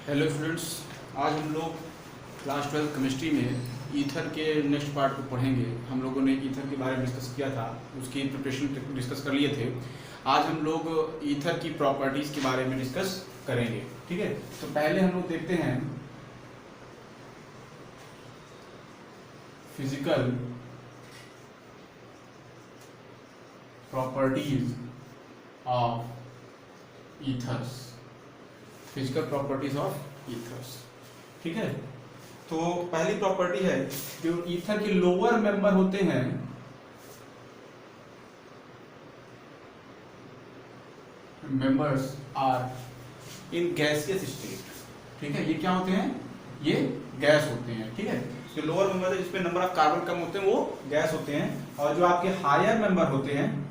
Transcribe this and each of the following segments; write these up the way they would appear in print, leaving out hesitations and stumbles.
Hello students, आज हम लोग क्लास 12 केमिस्ट्री में ईथर के नेक्स्ट पार्ट को पढ़ेंगे। हम लोगों ने ईथर के बारे में डिस्कस किया था, उसकी प्रिपरेशन डिस्कस कर लिए थे। आज हम लोग ईथर की प्रॉपर्टीज़ के बारे में डिस्कस करेंगे। ठीक है, तो पहले हम लोग देखते हैं physical properties of ethers. Physical properties of ethers. ठीक है, तो पहली प्रॉपर्टी है जो ईथर के लोअर मेंबर होते हैं, members are in gaseous state. ठीक है, ये क्या होते हैं? ये गैस होते हैं। ठीक है, जो लोअर मेंबर है जिसमें नंबर ऑफ कार्बन कम होते हैं वो गैस होते हैं, और जो आपके हायर मेंबर होते हैं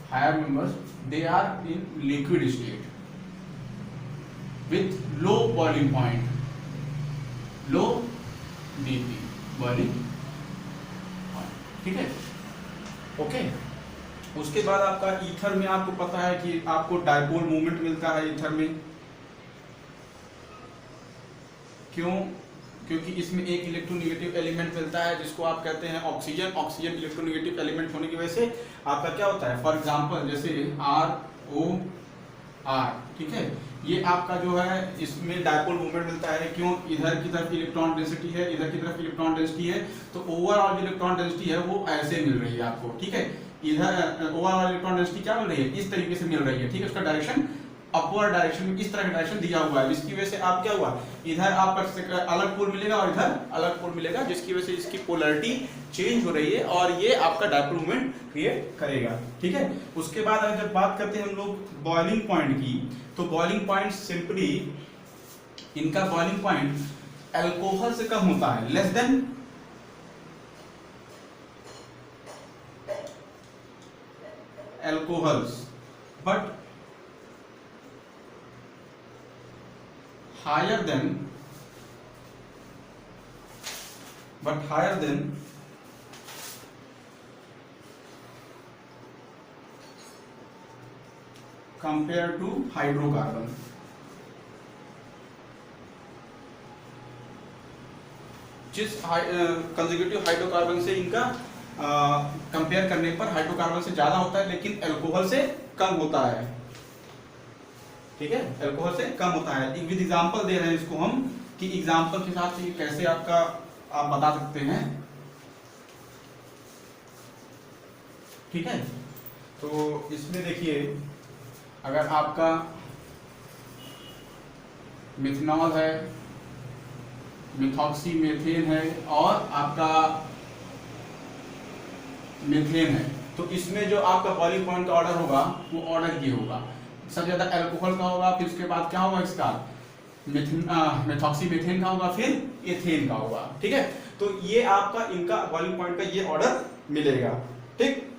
higher members, they are in liquid state with low boiling point, low dp boiling point। ठीक है, ओके। उसके बाद आपका ईथर में आपको पता है कि आपको डायपोल मूवमेंट मिलता है ईथर में। क्यों? क्योंकि इसमें एक इलेक्ट्रोनेगेटिव एलिमेंट मिलता है जिसको आप कहते हैं ऑक्सीजन। ऑक्सीजन इलेक्ट्रोनेगेटिव एलिमेंट होने की वजह से आपका क्या होता है, फॉर एग्जांपल जैसे ROR। ठीक है, ये आपका जो है इसमें डायपोल मूवमेंट मिलता है। क्यों? इधर की तरफ इलेक्ट्रॉन डेंसिटी है, इधर की तरफ इलेक्ट्रॉन डेंसिटी है, तो ओवरऑल जो इलेक्ट्रॉन डेंसिटी है वो ऐसे मिल रही है आपको। ठीक है, इधर ओवरऑल इलेक्ट्रॉन डेंसिटी क्या मिल रही है? इस तरीके से मिल रही है। ठीक है, उसका डायरेक्शन अपवर्ड डायरेक्शन में इस तरह का डायरेक्शन दिया हुआ है, जिसकी वजह से आप क्या हुआ, इधर आपका अलग पोल मिलेगा और इधर अलग पोल मिलेगा, जिसकी वजह से इसकी पोलैरिटी चेंज हो रही है और ये आपका डायपोल मूवमेंट क्रिएट करेगा। ठीक है, उसके बाद अगर जब बात करते हैं हम लोग बॉइलिंग पॉइंट की, तो बॉइलिंग पॉइंट सिंपली इनका बॉइलिंग पॉइंट अल्कोहल से कम होता है, less than alcohols, but higher than compared to hydrocarbon. जिस कंसेक्यूटिव हाइड्रोकार्बन से इनका कंपेयर करने पर हाइड्रोकार्बन से ज्यादा होता है, लेकिन अल्कोहल से कम होता है। ठीक है, अल्कोहल से कम होता है। एक विद एग्जांपल दे रहे हैं इसको हम, कि एग्जांपल के साथ ये कैसे आपका आप बता सकते हैं। ठीक है, तो इसमें देखिए, अगर आपका मिथनॉल है, मिथॉक्सी मेथेन है और आपका मीथेन है, तो इसमें जो आपका बॉइलिंग पॉइंट का ऑर्डर होगा वो ऑर्डर ये होगा। सबसे ज्यादा अल्कोहल का होगा, फिर उसके बाद क्या होगा इसका मेथॉक्सी मेथेन का होगा, फिर एथेन का होगा। ठीक है, तो ये आपका इनका बॉइलिंग पॉइंट का ये ऑर्डर मिलेगा। ठीक,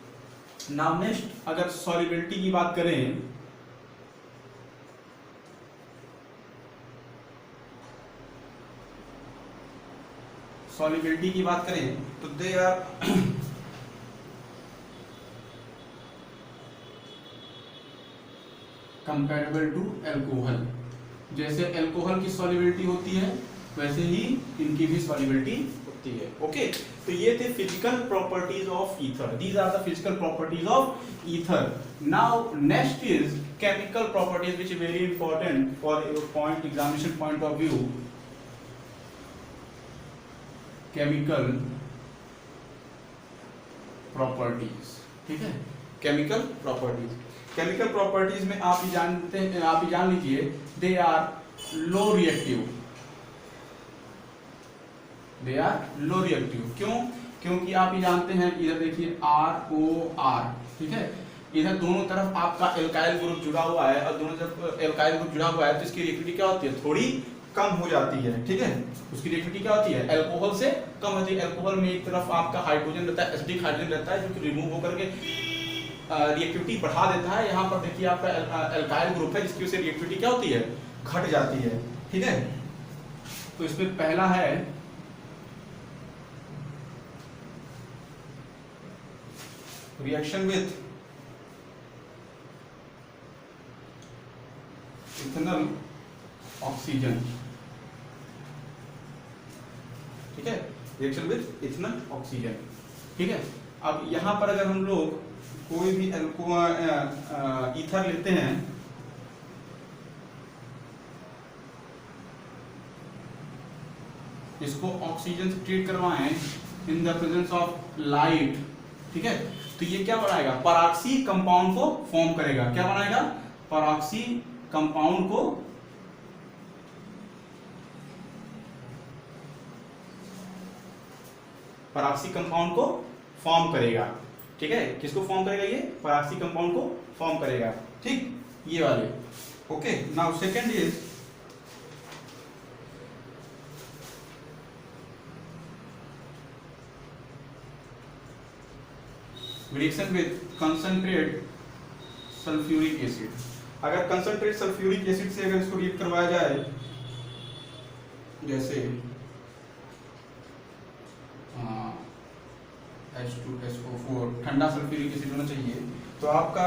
नाउ नेक्स्ट अगर सॉल्युबिलिटी की बात करें, सॉल्युबिलिटी की बात करें तो they are comparable to alcohol. जैसे अल्कोहल की सॉल्युबिलिटी होती है वैसे ही इनकी भी सॉल्युबिलिटी होती है। ओके, तो ये थे physical properties of ether. These are the physical properties of ether. Now next is chemical properties, which is very important for your point examination point of view. Chemical properties. ठीक है, chemical properties. Chemical properties में आप ही जानते हैं, आप ही जान लीजिए, they are low reactive. They are low reactive. क्यों? क्योंकि आप ही जानते हैं, इधर देखिए ROR। ठीक है, इधर दोनों तरफ आपका एल्काइल ग्रुप जुड़ा हुआ है, और दोनों तरफ एल्काइल ग्रुप जुड़ा हुआ है, तो इसकी रिएक्टिविटी क्या होती है? थोड़ी कम हो जाती है। ठीक है, उसकी रिएक्टिविटी क्या होती है? अल्कोहल से कम होती है। अल्कोहल में एक तरफ आपका हाइड्रोजन रहता है, एसिडिक हाइड्रोजन रहता है, जो कि रिमूव होकर के रिएक्टिविटी बढ़ा देता है। यहाँ पर देखिए आपका अल्काइल ग्रुप है, जिसकी वजह से रिएक्टिविटी क्या होती है? घट जाती है। ठीक है, तो इसमें पहला है reaction with इथेनॉल ऑक्सीजन, ठीक है, रिएक्शन विद इथेनॉल ऑक्सीजन, ठीक है। अब यहां पर अगर हम लोग कोई भी ईथर लेते हैं, इसको ऑक्सीजन से ट्रीट करवाएं इन द प्रेजेंस ऑफ लाइट, ठीक है, तो ये क्या बनाएगा, पराक्सी कंपाउंड को फॉर्म करेगा। क्या बनाएगा, पराक्सी कंपाउंड को फॉर्म करेगा, ठीक है। किसको फॉर्म करेगा, ये पराक्सी कंपाउंड को फॉर्म करेगा, ठीक, ये वाले। Okay, now second is reaction with concentrate sulphuric acid. अगर कंसंट्रेट सल्फ्यूरिक एसिड से अगर इसको रिएक्ट करवाया जाए, जैसे H2SO4, ठंडा सल्फ्यूरिक एसिड होना चाहिए, तो आपका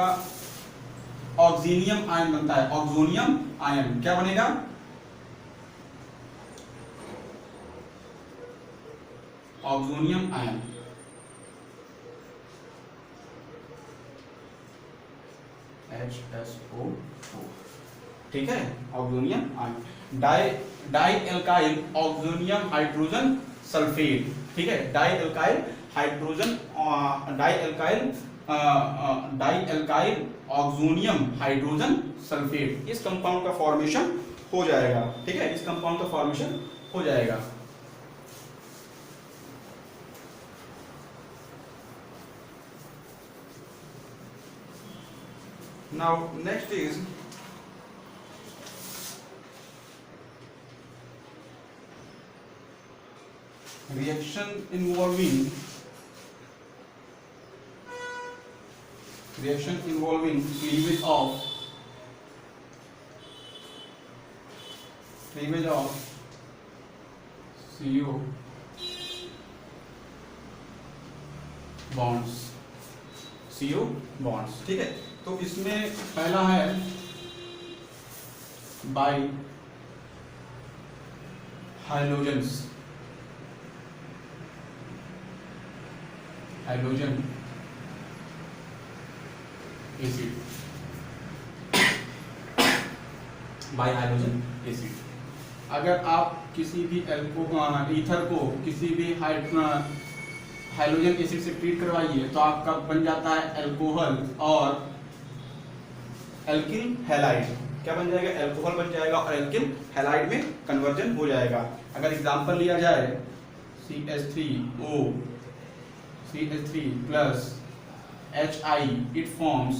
ऑक्सीनियम आयन बनता है, ऑक्सोनियम आयन। क्या बनेगा, ऑक्सोनियम आयन, HSO4, ठीक है, oxonium ion. Di alkyl oxonium hydrogen sulphate, ठीक है, di alkyl oxonium hydrogen sulphate, इस कंपाउंड का फॉर्मेशन हो जाएगा, ठीक है, इस कंपाउंड का फॉर्मेशन हो जाएगा। Now next is reaction involving cleavage of CO bonds, ठीक है। तो इसमें पहला है by hydrogen acid, by hydrogen acid. अगर आप किसी भी ईथर को किसी भी हाइड्रोजन एसिड से ट्रीट करवाइए तो आपका बन जाता है अल्कोहल और एल्किल हैलाइड। क्या बन जाएगा, अल्कोहल बन जाएगा और एल्किल हैलाइड में कन्वर्जन हो जाएगा। अगर एग्जांपल लिया जाए CH3O CH3 plus HI, it forms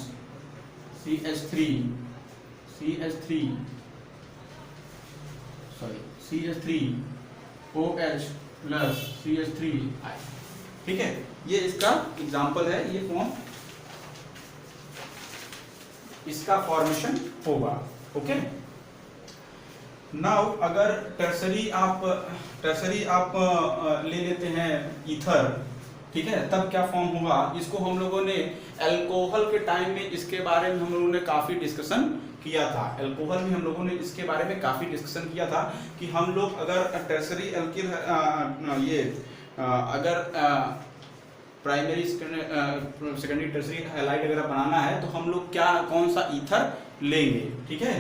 CH3OH plus CH3I, ठीक है, ये इसका एग्जांपल है, ये फॉर्म इसका फॉर्मेशन होगा। ओके, नाउ अगर टर्सरी आप ले लेते हैं ईथर, ठीक है, तब क्या फॉर्म होगा। इसको हम लोगों ने अल्कोहल के टाइम में इसके बारे में हम लोगों ने काफी डिस्कशन किया था। अल्कोहल में हम लोगों ने इसके बारे में काफी डिस्कशन किया था कि हम लोग अगर टर्सरी एल्किल अगर प्राइमरी सेकेंडरी टर्सरी हैलाइड वगैरह बनाना है तो हम लोग कौन सा ईथर लेंगे, ठीक है।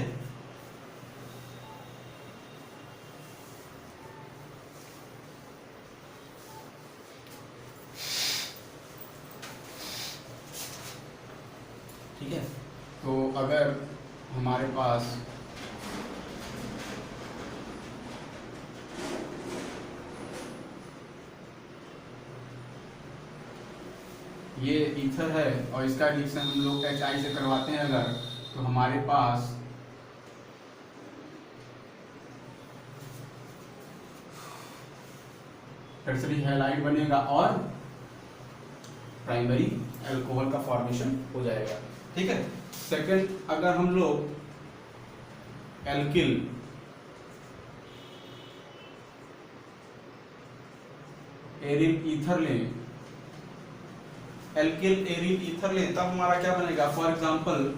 ठीक है, तो अगर हमारे पास ये ईथर है और इसका रिएक्शन हम लोग HI से करवाते हैं अगर, तो हमारे पास टर्सरी हैलाइड बनेगा और प्राइमरी अल्कोहल का फॉर्मेशन हो जाएगा, ठीक है। सेकंड, अगर हम लोग एल्किल एरिल ईथर लें, एल्किल एरिल ईथर लें, तब हमारा क्या बनेगा। फॉर एग्जांपल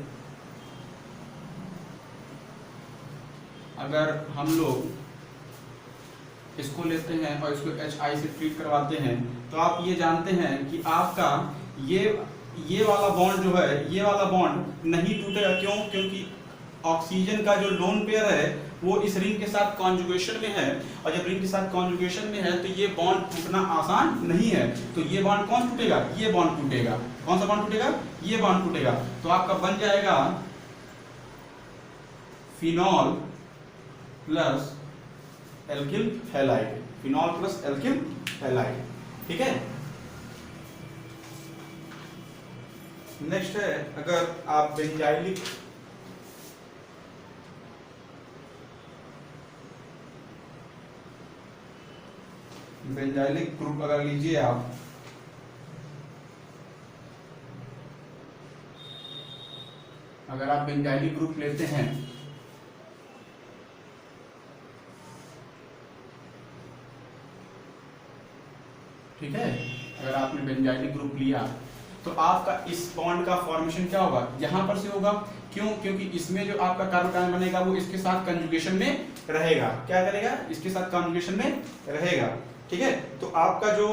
अगर हम लोग इसको लेते हैं और इसको HI से ट्रीट करवाते हैं तो आप ये जानते हैं कि आपका ये वाला बॉन्ड जो है, ये वाला बॉन्ड नहीं टूटेगा। क्यों? क्योंकि ऑक्सीजन का जो लोन पेयर है वो इस रिंग के साथ कॉन्जुगेशन में है, और जब रिंग के साथ कॉन्जुगेशन में है तो ये बॉन्ड टूटना आसान नहीं है। तो ये बॉन्ड कौन टूटेगा? ये बॉन्ड टूटेगा। कौन सा बॉन्ड टूटेगा? ये बॉन्ड टूटेगा। तो आपका बन जाएगा phenol plus alkyl halide, phenol plus alkyl halide. ठीक है। नेक्स्ट है, अगर आप बेंजाइलिक ग्रुप अगर लीजिए आप, अगर आप बेंजाइलिक ग्रुप लेते हैं ठीक है, अगर आपने बेंजाइलिक ग्रुप लिया तो आपका इस बॉन्ड का फॉर्मेशन क्या होगा? यहां पर से होगा। क्यों? क्योंकि इसमें जो आपका कार्बन आयन बनेगा वो इसके साथ कंजुगेशन में रहेगा। क्या करेगा? इसके साथ कंजुगेशन में रहेगा। ठीक है। तो आपका जो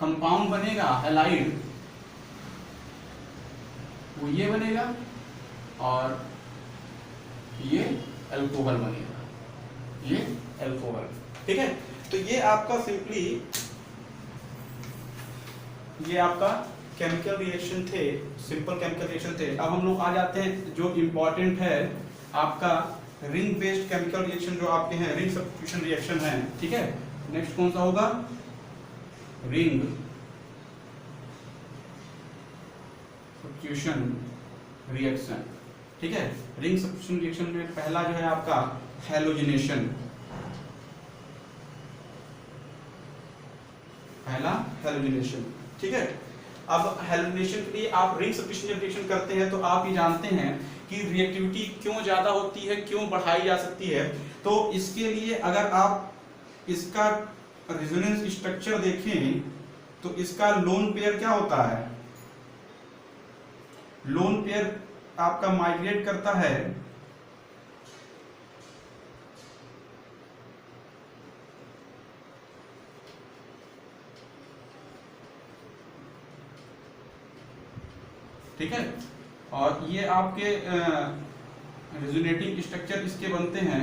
कंपाउंड बनेगा हैलाइड वो ये बनेगा और ये अल्कोहल बनेगा, ये अल्कोहल। ठीक है। तो ये आपका सिंपली ये आपका केमिकल रिएक्शन थे, सिंपल केमिकल रिएक्शन थे। अब हम लोग आ जाते हैं जो इंपॉर्टेंट है आपका रिंग बेस्ड केमिकल रिएक्शन, जो आपके हैं रिंग सब्स्टिट्यूशन रिएक्शन है। ठीक है। नेक्स्ट कौन सा होगा? Ring substitution reaction. ठीक है। रिंग सब्स्टिट्यूशन रिएक्शन में पहला जो है आपका हैलोजिनेशन, पहला हैलोजिनेशन। ठीक है। अब हैलोजिनेशन के लिए आप रिंग सब्स्टिट्यूशन रिएक्शन करते हैं तो आप ये जानते हैं कि रिएक्टिविटी क्यों ज्यादा होती है, क्यों बढ़ाई जा सकती है। तो इसके लिए अगर आप इसका रेजोनेंस स्ट्रक्चर देखें तो इसका लोन पेयर क्या होता है? लोन पेयर आपका माइग्रेट करता है ठीक है, और ये आपके रेजोनेटिंग स्ट्रक्चर इसके बनते हैं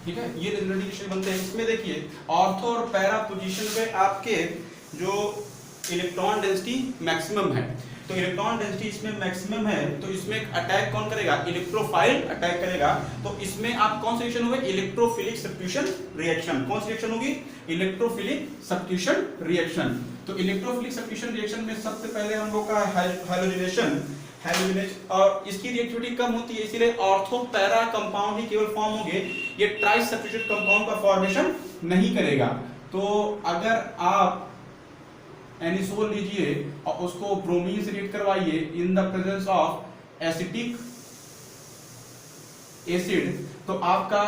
ठीक है। ये रेजोनेटिंग बनते हैं। इसमें देखिए ऑर्थो और पैरा पोजीशन पे आपके जो इलेक्ट्रॉन डेंसिटी मैक्सिमम है, तो इलेक्ट्रॉन डेंसिटी इसमें मैक्सिमम है, तो इसमें अटैक कौन करेगा? इलेक्ट्रोफाइल अटैक करेगा। तो इसमें आप कौन सा रिएक्शन होगा? Electrophilic substitution reaction. कौन सी रिएक्शन होगी? Electrophilic substitution reaction. तो इलेक्ट्रोफिलिक सब्स्टिट्यूशन रिएक्शन में सबसे पहले हम लोग का हैलोजिनेशन, और इसकी रिएक्टिविटी कम होती है, इसीलिए ऑर्थो पैरा कंपाउंड ही केवल फॉर्म होंगे, ये ट्राई सब्स्टिट्यूट कंपाउंड का फॉर्मेशन नहीं करेगा। तो अगर आप एनिसोल लीजिए और उसको ब्रोमीन से रिएक्ट करवाइए इन the presence of acetic acid, तो आपका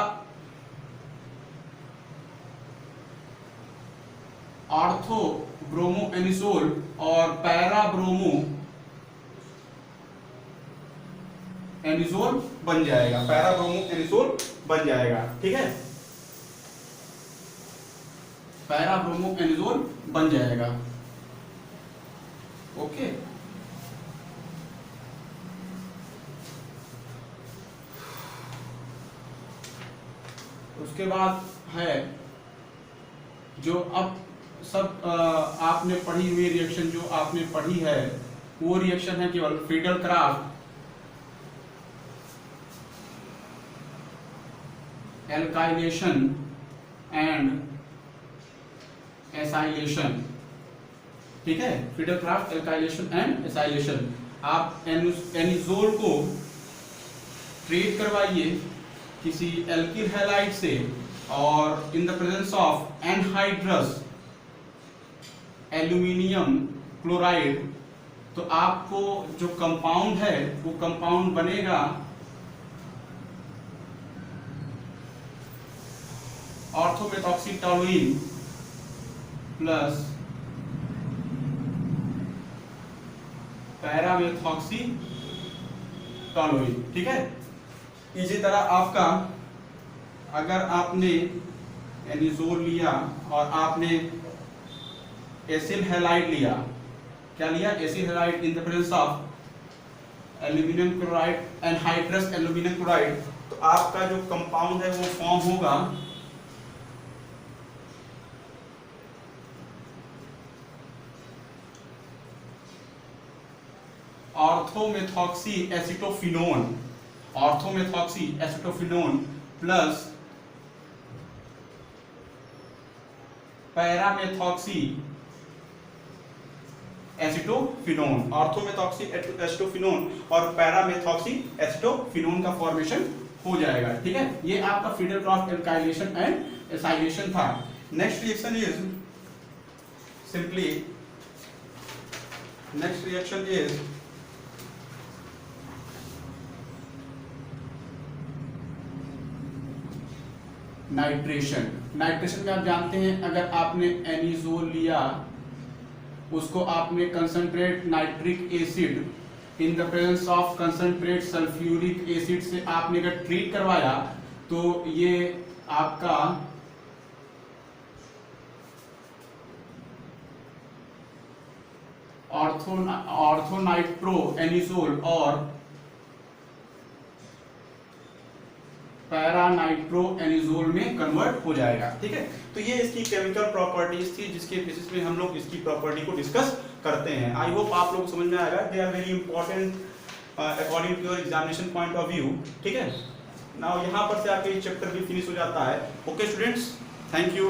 ऑर्थो ब्रोमो एनिसोल और पैरा ब्रोमो एनिसोल बन जाएगा, पैरा ब्रोमो एनिसोल बन जाएगा। ठीक है। पैरा ब्रोमो एनिसोल बन जाएगा। ओके। उसके बाद है जो अब सब आपने पढ़ी हुई रिएक्शन, जो आपने पढ़ी है वो रिएक्शन है केवल Friedel craft alkylation and acylation. ठीक है। Friedel craft alkylation and acylation. आप एनिसोल को ट्रीट करवाइए किसी एल्किल हैलाइड से और इन the presence of anhydrous aluminium chloride, तो आपको जो कंपाउंड है वो कंपाउंड बनेगा ऑर्थोमेथॉक्सीटोलुइन प्लस पैरामेथॉक्सीटोलुइन। ठीक है, इसी तरह आपका अगर आपने एनिजोल लिया और आपने एसिल हैलाइड लिया, क्या लिया, acyl halide in the presence of aluminium chloride anhydrous aluminium chloride, तो आपका जो कंपाउंड है वो फॉर्म होगा orthomethoxy acetophenone, orthomethoxy acetophenone plus paramethoxy acetophenone, orthomethoxy acetophenone और पैरामेथॉक्सी एसिटोफिनोन का फॉर्मेशन हो जाएगा। ठीक है, ये आपका फिडेल-क्रॉफ्ट एल्काइलेशन एंड एसाइलेशन था। Next reaction is simply, next reaction is nitration. Nitration में आप जानते हैं, अगर आपने एनिजोल लिया, उसको आपने concentrate nitric acid in the presence of concentrate sulphuric acid से आपने अगर ट्रीट करवाया, तो ये आपका ऑर्थोनाइट्रो एनिजोल और पैरानाइट्रो एनिजोल में कन्वर्ट हो जाएगा। ठीक है, तो ये इसकी केमिकल प्रॉपर्टीज थी जिसके बेसिस पे हम लोग इसकी प्रॉपर्टी को डिस्कस करते हैं। आई होप आप लोग समझ में आएगा, they are very important according to your examination point of view. ठीक है, नाउ यहाँ पर से आपके चैप्टर भी फिनिश हो जाता है। Okay students, thank you.